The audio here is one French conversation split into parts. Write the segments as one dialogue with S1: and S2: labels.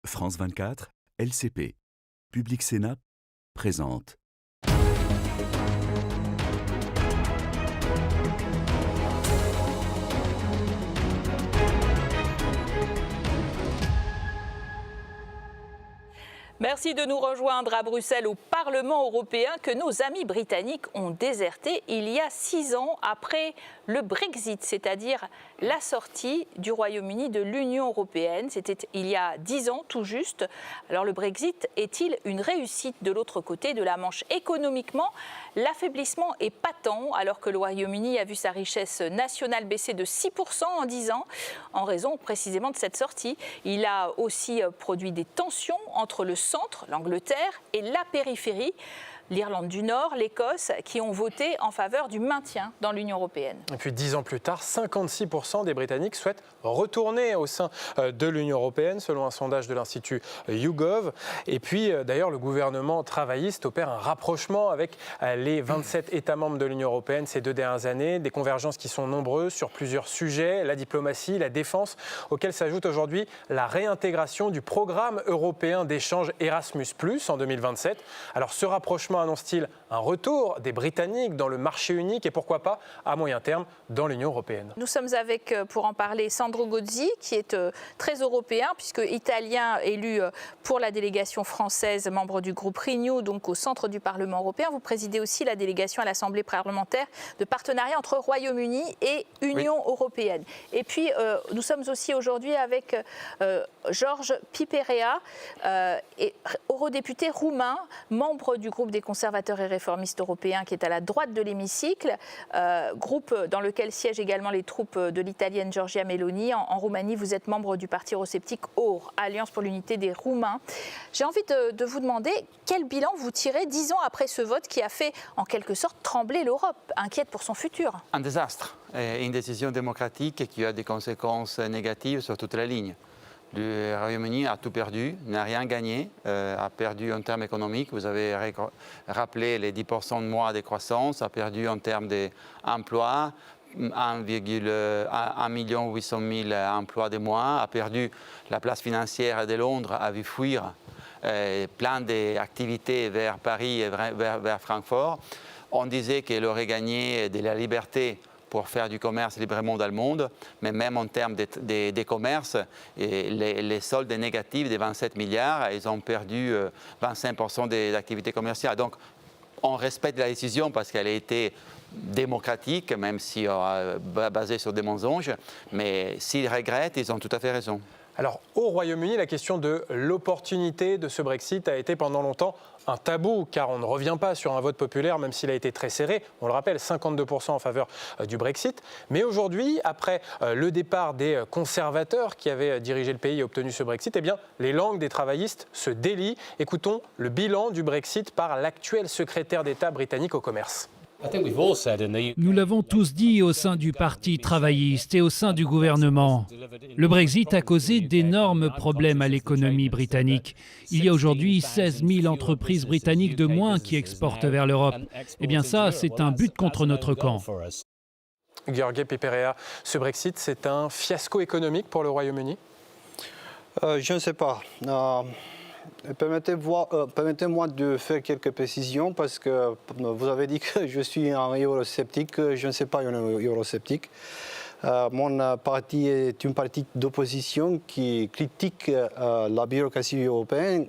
S1: France 24, LCP. Public Sénat présente.
S2: Merci de nous rejoindre à Bruxelles au Parlement européen que nos amis britanniques ont déserté il y a 6 ans après le Brexit, c'est-à-dire la sortie du Royaume-Uni de l'Union européenne. C'était il y a 10 ans tout juste. Alors le Brexit est-il une réussite de l'autre côté de la Manche? Économiquement, l'affaiblissement est patent alors que le Royaume-Uni a vu sa richesse nationale baisser de 6% en 10 ans en raison précisément de cette sortie. Il a aussi produit des tensions entre le centre, l'Angleterre, et la périphérie, l'Irlande du Nord, l'Écosse, qui ont voté en faveur du maintien dans l'Union européenne.
S3: Et puis 10 ans plus tard, 56% des Britanniques souhaitent retourner au sein de l'Union européenne, selon un sondage de l'Institut YouGov. Et puis d'ailleurs, le gouvernement travailliste opère un rapprochement avec les 27 États membres de l'Union européenne ces 2 dernières années. Des convergences qui sont nombreuses sur plusieurs sujets, la diplomatie, la défense, auxquelles s'ajoute aujourd'hui la réintégration du programme européen d'échange Erasmus+ en 2027. Alors ce rapprochement annonce-t-il un retour des Britanniques dans le marché unique et pourquoi pas à moyen terme dans l'Union européenne?
S2: Nous sommes avec, pour en parler, Sandro Gozzi, qui est très européen, puisque italien élu pour la délégation française, membre du groupe Renew, donc au centre du Parlement européen. Vous présidez aussi la délégation à l'Assemblée parlementaire de partenariat entre Royaume-Uni et Union européenne. Et puis, nous sommes aussi aujourd'hui avec George Piperea, eurodéputé roumain, membre du groupe des conservateurs et réformistes européens qui est à la droite de l'hémicycle, groupe dans lequel siègent également les troupes de l'italienne Giorgia Meloni. En Roumanie, vous êtes membre du parti eurosceptique OR, Alliance pour l'unité des Roumains. J'ai envie de vous demander quel bilan vous tirez 10 ans après ce vote qui a fait en quelque sorte trembler l'Europe, inquiète pour son futur.
S4: Un désastre, une décision démocratique qui a des conséquences négatives sur toute la ligne. Le Royaume-Uni a tout perdu, n'a rien gagné, a perdu en termes économiques. Vous avez rappelé les 10% de moins de croissance, a perdu en termes d'emplois, 1,8 million emplois de moins, a perdu la place financière de Londres, a vu fuir plein d'activités vers Paris et vers Francfort. On disait qu'elle aurait gagné de la liberté pour faire du commerce librement dans le monde, mais même en termes de commerce, les soldes négatifs de 27 milliards, ils ont perdu 25% des activités commerciales. Donc, on respecte la décision parce qu'elle a été démocratique, même si basée sur des mensonges, mais s'ils regrettent, ils ont tout à fait raison.
S3: Alors, au Royaume-Uni, la question de l'opportunité de ce Brexit a été pendant longtemps un tabou, car on ne revient pas sur un vote populaire, même s'il a été très serré. On le rappelle, 52% en faveur du Brexit. Mais aujourd'hui, après le départ des conservateurs qui avaient dirigé le pays et obtenu ce Brexit, eh bien, les langues des travaillistes se délient. Écoutons le bilan du Brexit par l'actuel secrétaire d'État britannique au commerce.
S5: Nous l'avons tous dit au sein du Parti travailliste et au sein du gouvernement. Le Brexit a causé d'énormes problèmes à l'économie britannique. Il y a aujourd'hui 16 000 entreprises britanniques de moins qui exportent vers l'Europe. Eh bien ça, c'est un but contre notre camp.
S3: George Piperea, ce Brexit, c'est un fiasco économique pour le Royaume-Uni?
S6: Je ne sais pas. Permettez-moi de faire quelques précisions parce que vous avez dit que je suis un eurosceptique. Je ne suis pas un eurosceptique. Mon parti est une partie d'opposition qui critique la bureaucratie européenne,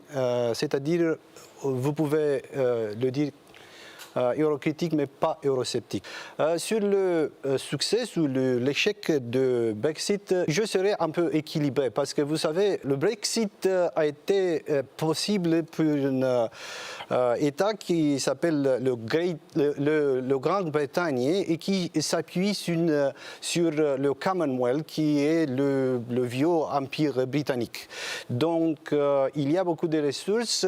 S6: c'est-à-dire, vous pouvez le dire, eurocritique mais pas eurosceptique. Sur le succès, sur l'échec de Brexit, je serais un peu équilibré parce que vous savez, le Brexit a été possible pour un État qui s'appelle le Grande-Bretagne et qui s'appuie sur le Commonwealth qui est le vieux empire britannique. Donc il y a beaucoup de ressources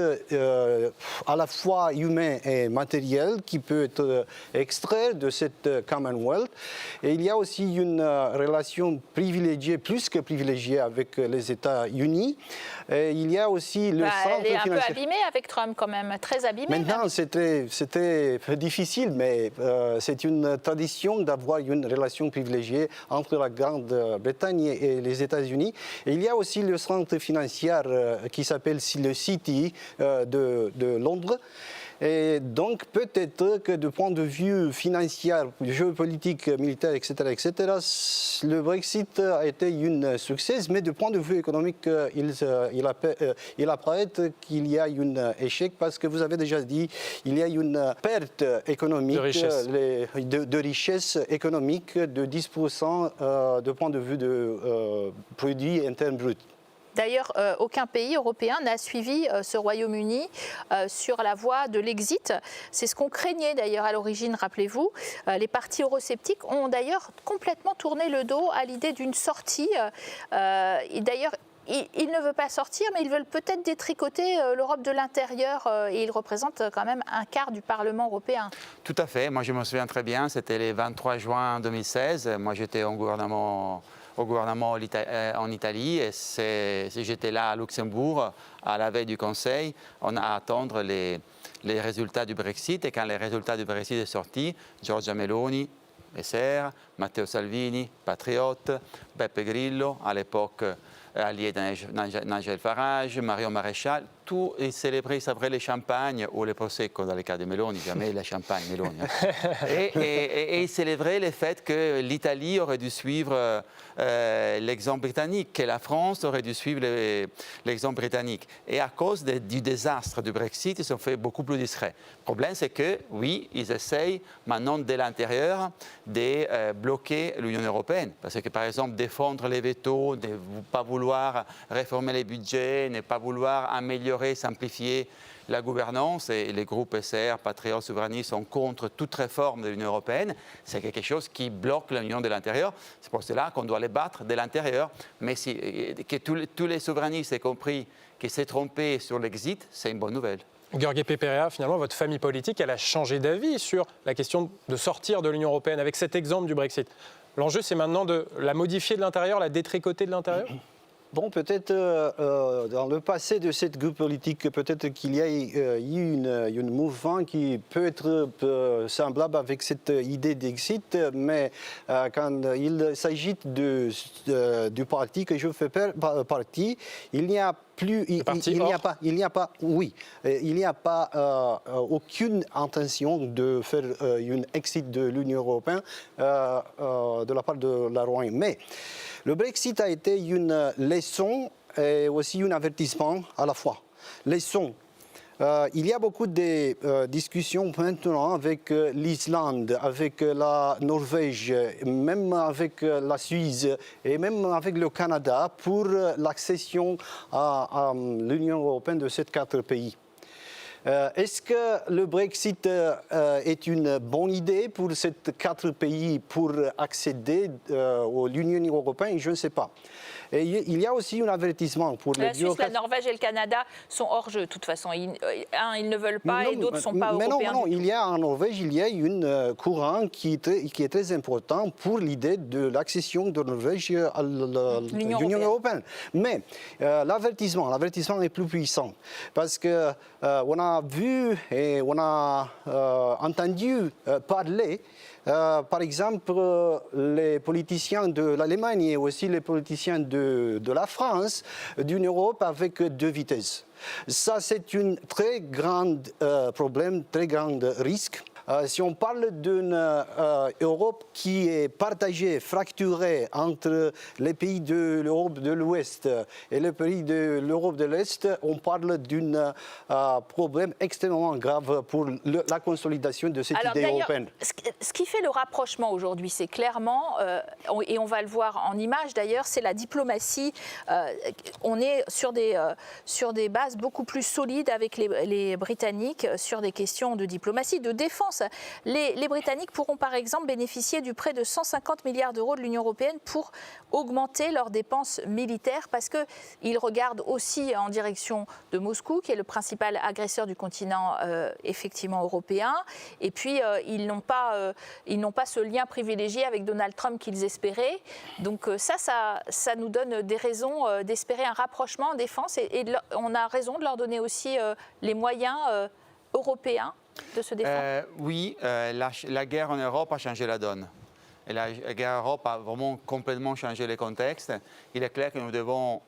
S6: à la fois humaines et matérielles potentiel qui peut être extrait de cette Commonwealth. Et il y a aussi une relation privilégiée, plus que privilégiée, avec les États-Unis. Il y a aussi le centre
S2: elle est un
S6: financier.
S2: peu abîmée avec Trump quand même, très abîmée.
S6: Maintenant, c'était difficile, mais c'est une tradition d'avoir une relation privilégiée entre la Grande-Bretagne et les États-Unis. Et il y a aussi le centre financier qui s'appelle le City de Londres. Et donc, peut-être que du point de vue financier, géopolitique, militaire, etc., le Brexit a été un succès, mais du point de vue économique, il apparaît qu'il y a un échec parce que vous avez déjà dit il y a une perte économique, de richesse économique de 10% du point de vue de produit interne brut.
S2: D'ailleurs, aucun pays européen n'a suivi ce Royaume-Uni sur la voie de l'exit. C'est ce qu'on craignait d'ailleurs à l'origine, rappelez-vous. Les partis eurosceptiques ont d'ailleurs complètement tourné le dos à l'idée d'une sortie. D'ailleurs, ils ne veulent pas sortir, mais ils veulent peut-être détricoter l'Europe de l'intérieur et ils représentent quand même un quart du Parlement européen.
S4: Tout à fait. Moi, je me souviens très bien. C'était le 23 juin 2016. Moi, j'étais au gouvernement en Italie et j'étais là à Luxembourg à la veille du Conseil. On a à attendre les résultats du Brexit et quand les résultats du Brexit sont sortis, Giorgia Meloni, SR, Matteo Salvini, Patriote, Beppe Grillo, à l'époque allié de Nigel Farage, Marion Maréchal, tous ils célébraient les champagnes ou les prosecco dans le cas de Meloni, jamais la champagne Meloni. Et ils célébraient le fait que l'Italie aurait dû suivre l'exemple britannique, que la France aurait dû suivre l'exemple britannique. Et à cause du désastre du Brexit, ils sont fait beaucoup plus discrets. Le problème, c'est que, oui, ils essayent maintenant de l'intérieur de bloquer l'Union européenne. Parce que, par exemple, défendre les vétos, de ne pas vouloir réformer les budgets, ne pas vouloir améliorer, simplifier la gouvernance, et les groupes SR, Patriotes, souverainistes sont contre toute réforme de l'Union européenne. C'est quelque chose qui bloque l'Union de l'intérieur. C'est pour cela qu'on doit les battre de l'intérieur. Mais que tous les souverainistes aient compris qu'ils s'est trompé sur l'exit, c'est une bonne nouvelle.
S3: Gheorghe Peperea, finalement, votre famille politique, elle a changé d'avis sur la question de sortir de l'Union européenne avec cet exemple du Brexit. L'enjeu, c'est maintenant de la modifier de l'intérieur, la détricoter de l'intérieur ?
S6: Bon, peut-être dans le passé de cette groupe politique, peut-être qu'il y a eu une mouvement qui peut être semblable avec cette idée d'exit, mais quand il s'agit du parti que je fais partie, il n'y a plus, il n'y a pas aucune intention de faire une exit de l'Union européenne de la part de la Royaume. Mais le Brexit a été une leçon et aussi un avertissement à la fois. Leçon. Il y a beaucoup de discussions maintenant avec l'Islande, avec la Norvège, même avec la Suisse et même avec le Canada pour l'accession à l'Union européenne de ces 4 pays. Est-ce que le Brexit est une bonne idée pour ces 4 pays pour accéder à l'Union européenne? Je ne sais pas. Et il y a aussi un avertissement pour les
S2: Suisse, la Norvège et le Canada sont hors jeu, de toute façon. Ils ne veulent pas et d'autres ne sont pas européens.
S6: Non, il y a en Norvège, il y a un courant qui est très important pour l'idée de l'accession de Norvège à l'Union européenne. Mais l'avertissement est plus puissant parce que on a vu et on a entendu parler. Par exemple, les politiciens de l'Allemagne et aussi les politiciens de la France, d'une Europe avec 2 vitesses. Ça, c'est un très grand problème, très grand risque. Si on parle d'une Europe qui est partagée, fracturée entre les pays de l'Europe de l'Ouest et les pays de l'Europe de l'Est, on parle d'un problème extrêmement grave pour la consolidation de cette idée européenne.
S2: Ce qui fait le rapprochement aujourd'hui, c'est clairement, et on va le voir en image d'ailleurs, c'est la diplomatie. On est sur des bases beaucoup plus solides avec les Britanniques sur des questions de diplomatie, de défense défense. Les Britanniques pourront par exemple bénéficier du prêt de 150 milliards d'euros de l'Union européenne pour augmenter leurs dépenses militaires parce qu'ils regardent aussi en direction de Moscou, qui est le principal agresseur du continent effectivement européen. Et puis, ils n'ont pas ce lien privilégié avec Donald Trump qu'ils espéraient. Donc ça nous donne des raisons d'espérer un rapprochement en défense et on a raison de leur donner aussi les moyens européens de se défendre.
S4: Oui, la guerre en Europe a changé la donne. Et la guerre en Europe a vraiment complètement changé le contexte. Il est clair que nous devons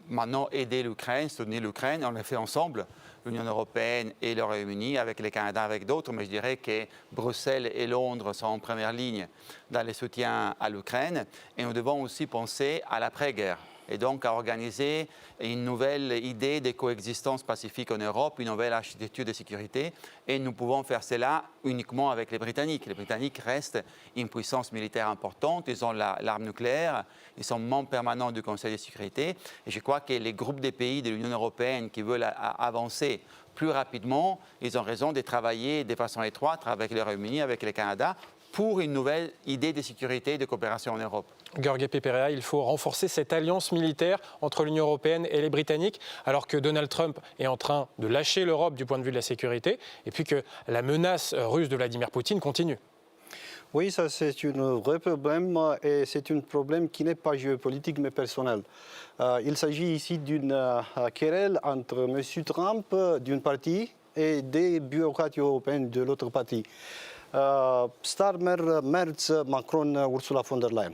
S4: maintenant aider l'Ukraine, soutenir l'Ukraine. On le fait ensemble, l'Union européenne et le Royaume-Uni, avec le Canada, avec d'autres. Mais je dirais que Bruxelles et Londres sont en première ligne dans le soutien à l'Ukraine. Et nous devons aussi penser à l'après-guerre. Et donc à organiser une nouvelle idée de coexistence pacifique en Europe, une nouvelle architecture de sécurité. Et nous pouvons faire cela uniquement avec les Britanniques. Les Britanniques restent une puissance militaire importante, ils ont l'arme nucléaire, ils sont membres permanents du Conseil de sécurité. Et je crois que les groupes des pays de l'Union européenne qui veulent avancer plus rapidement, ils ont raison de travailler de façon étroite avec le Royaume-Uni, avec le Canada, pour une nouvelle idée de sécurité et de coopération en Europe.
S3: Georges Peperea, il faut renforcer cette alliance militaire entre l'Union européenne et les Britanniques, alors que Donald Trump est en train de lâcher l'Europe du point de vue de la sécurité, et puis que la menace russe de Vladimir Poutine continue.
S6: Oui, ça c'est un vrai problème et c'est un problème qui n'est pas géopolitique mais personnel. Il s'agit ici d'une querelle entre M. Trump d'une partie et des bureaucrates européens de l'autre partie. Starmer, Merz, Macron, Ursula von der Leyen.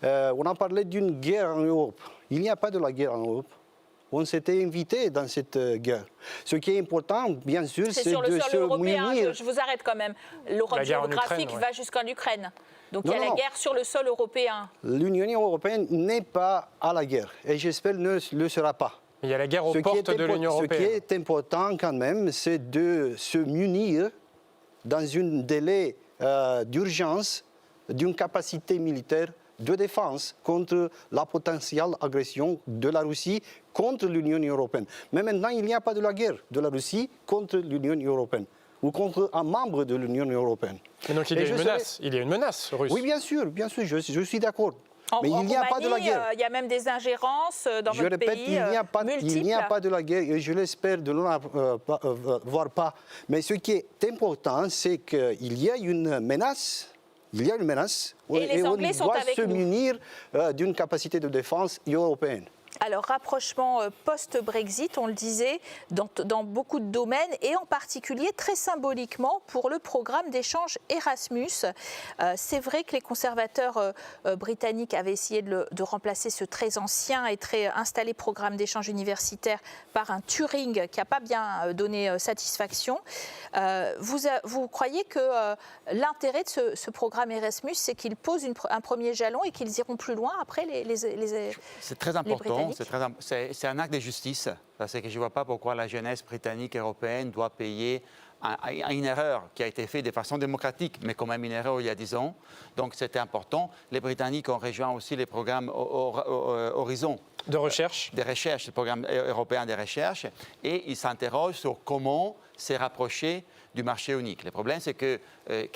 S6: On a parlé d'une guerre en Europe. Il n'y a pas de la guerre en Europe. On s'était invité dans cette guerre. Ce qui est important, bien sûr, c'est
S2: sur le
S6: de
S2: sol
S6: se
S2: européen.
S6: munir.
S2: Je vous arrête quand même. L'Europe géographique va jusqu'en Ukraine. Donc il y a la guerre sur le sol européen.
S6: L'Union européenne n'est pas à la guerre et j'espère ne le sera pas.
S3: Il y a la guerre aux portes de l'Union européenne.
S6: Ce qui est important quand même, c'est de se munir dans un délai d'urgence d'une capacité militaire de défense contre la potentielle agression de la Russie contre l'Union européenne. Mais maintenant, il n'y a pas de la guerre de la Russie contre l'Union européenne ou contre un membre de l'Union européenne.
S3: Et donc il y a une menace, il y a une menace russe.
S6: Oui, bien sûr, je suis d'accord. Mais il n'y a pas de la guerre.
S2: Il y a même des ingérences dans votre pays. Je répète,
S6: il n'y a pas de la guerre et je l'espère de ne voir pas. Mais ce qui est important, c'est qu'il y a une menace. Il y a une menace
S2: et
S6: on
S2: Anglais
S6: doit se munir d'une capacité de défense européenne.
S2: Alors, rapprochement post-Brexit, on le disait, dans beaucoup de domaines, et en particulier, très symboliquement, pour le programme d'échange Erasmus. C'est vrai que les conservateurs britanniques avaient essayé de remplacer ce très ancien et très installé programme d'échange universitaire par un Turing qui n'a pas bien donné satisfaction. Vous croyez que l'intérêt de ce programme Erasmus, c'est qu'il pose un premier jalon et qu'ils iront plus loin après
S4: C'est très important. C'est un acte de justice, parce que je ne vois pas pourquoi la jeunesse britannique et européenne doit payer une erreur qui a été faite de façon démocratique, mais quand même une erreur il y a 10 ans. Donc c'était important. Les Britanniques ont rejoint aussi les programmes Horizon.
S3: De recherche.
S4: De recherche, le programme européen de recherche. Et ils s'interrogent sur comment se rapprocher du marché unique. Le problème, c'est que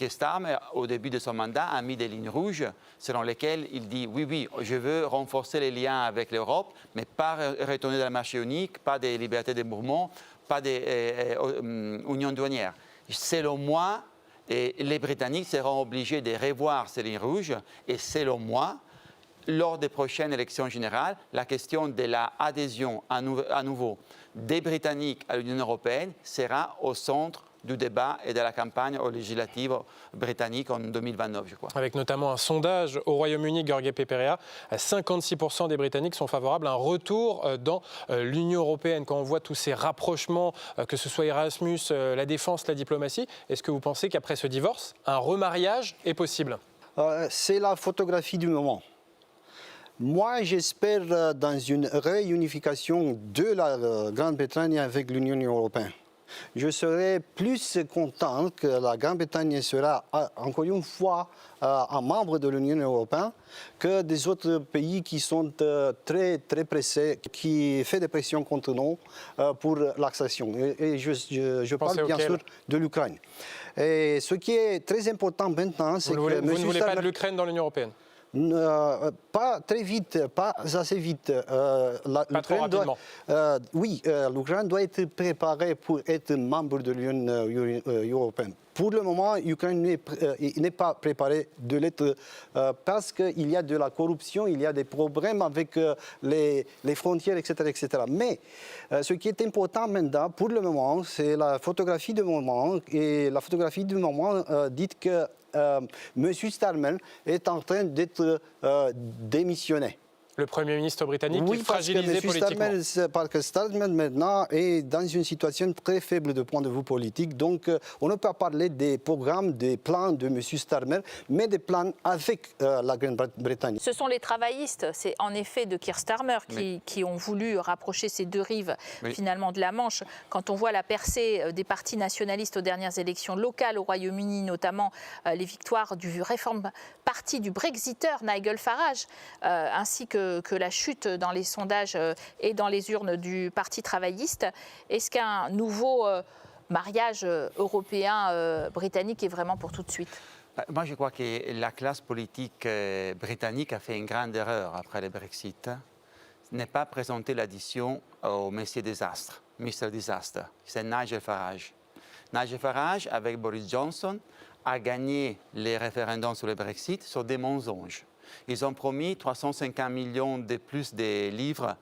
S4: Starmer, au début de son mandat, a mis des lignes rouges selon lesquelles il dit oui, je veux renforcer les liens avec l'Europe, mais pas retourner dans le marché unique, pas de liberté de mouvement, pas d'union douanière. Selon moi, les Britanniques seront obligés de revoir ces lignes rouges et selon moi, lors des prochaines élections générales, la question de l'adhésion à nouveau des Britanniques à l'Union européenne sera au centre du débat et de la campagne législative britannique en 2029, je crois. Avec
S3: notamment un sondage au Royaume-Uni, Georges Peperea, 56% des Britanniques sont favorables à un retour dans l'Union européenne. Quand on voit tous ces rapprochements, que ce soit Erasmus, la défense, la diplomatie, est-ce que vous pensez qu'après ce divorce, un remariage est possible ?
S6: C'est la photographie du moment. Moi, j'espère dans une réunification de la Grande-Bretagne avec l'Union européenne. je serais plus content que la Grande-Bretagne sera encore une fois un membre de l'Union européenne que des autres pays qui sont très pressés, qui font des pressions contre nous pour l'accession. Et je parle bien sûr de l'Ukraine. Et ce qui est très important maintenant, c'est que...
S3: Vous ne voulez pas de l'Ukraine dans l'Union européenne?
S6: Pas très vite, pas assez vite.
S3: Pas trop rapidement.
S6: L'Ukraine doit être préparée pour être membre de l'Union européenne. Pour le moment, l'Ukraine n'est pas préparée de l'être parce qu'il y a de la corruption, il y a des problèmes avec les frontières, etc. Mais ce qui est important maintenant, pour le moment, c'est la photographie du moment. Et la photographie du moment dit que M. Starmer est en train d'être démissionné.
S3: Le Premier ministre britannique est fragilisé politiquement.
S6: Parce que Starmer maintenant est dans une situation très faible de point de vue politique. Donc on ne peut pas parler des programmes, des plans de M. Starmer, mais des plans avec la Grande-Bretagne.
S2: Ce sont les travaillistes, c'est en effet de Keir Starmer qui ont voulu rapprocher ces deux rives finalement de la Manche. Quand on voit la percée des partis nationalistes aux dernières élections locales au Royaume-Uni, notamment les victoires du Reform Party du Brexiteur Nigel Farage, ainsi que la chute dans les sondages et dans les urnes du Parti travailliste. Est-ce qu'un nouveau mariage européen-britannique est vraiment pour tout de suite?
S4: Moi, je crois que la classe politique britannique a fait une grande erreur après le Brexit. N'est pas présenter l'addition au Monsieur Désastre, Mr. Disaster. C'est Nigel Farage. Nigel Farage, avec Boris Johnson, a gagné les référendums sur le Brexit sur des mensonges. Ils ont promis 350 millions de plus de livres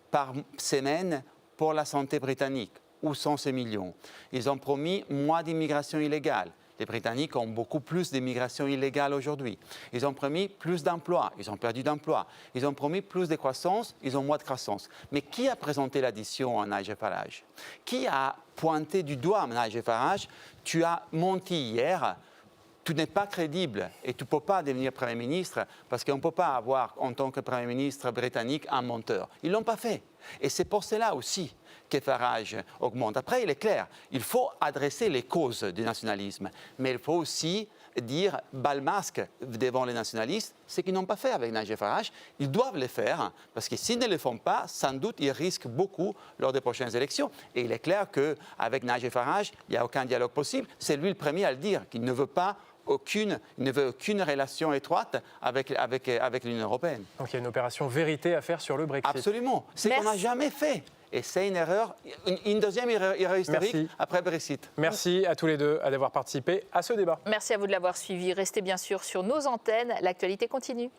S4: par semaine pour la santé britannique. Où sont ces millions? Ils ont promis moins d'immigration illégale. Les Britanniques ont beaucoup plus d'immigration illégale aujourd'hui. Ils ont promis plus d'emplois. Ils ont perdu d'emplois. Ils ont promis plus de croissance. Ils ont moins de croissance. Mais qui a présenté l'addition à Nigel Farage? Qui a pointé du doigt Nigel Farage? Tu as menti hier. Tu n'es pas crédible et tu ne peux pas devenir Premier ministre parce qu'on ne peut pas avoir, en tant que Premier ministre britannique, un menteur. Ils ne l'ont pas fait. Et c'est pour cela aussi que Farage augmente. Après, il est clair, il faut adresser les causes du nationalisme, mais il faut aussi dire bal masque devant les nationalistes, ce qu'ils n'ont pas fait avec Nigel Farage. Ils doivent le faire, parce que s'ils ne le font pas, sans doute, ils risquent beaucoup lors des prochaines élections. Et il est clair qu'avec Nigel Farage, il n'y a aucun dialogue possible. C'est lui le premier à le dire, qu'il ne veut pas il ne veut aucune relation étroite avec l'Union européenne.
S3: Donc il y a une opération vérité à faire sur le Brexit.
S4: Absolument. C'est qu'on n'a jamais fait. Et c'est une erreur, une deuxième erreur historique après Brexit.
S3: Merci à tous les deux d'avoir participé à ce débat.
S2: Merci à vous de l'avoir suivi. Restez bien sûr sur nos antennes. L'actualité continue.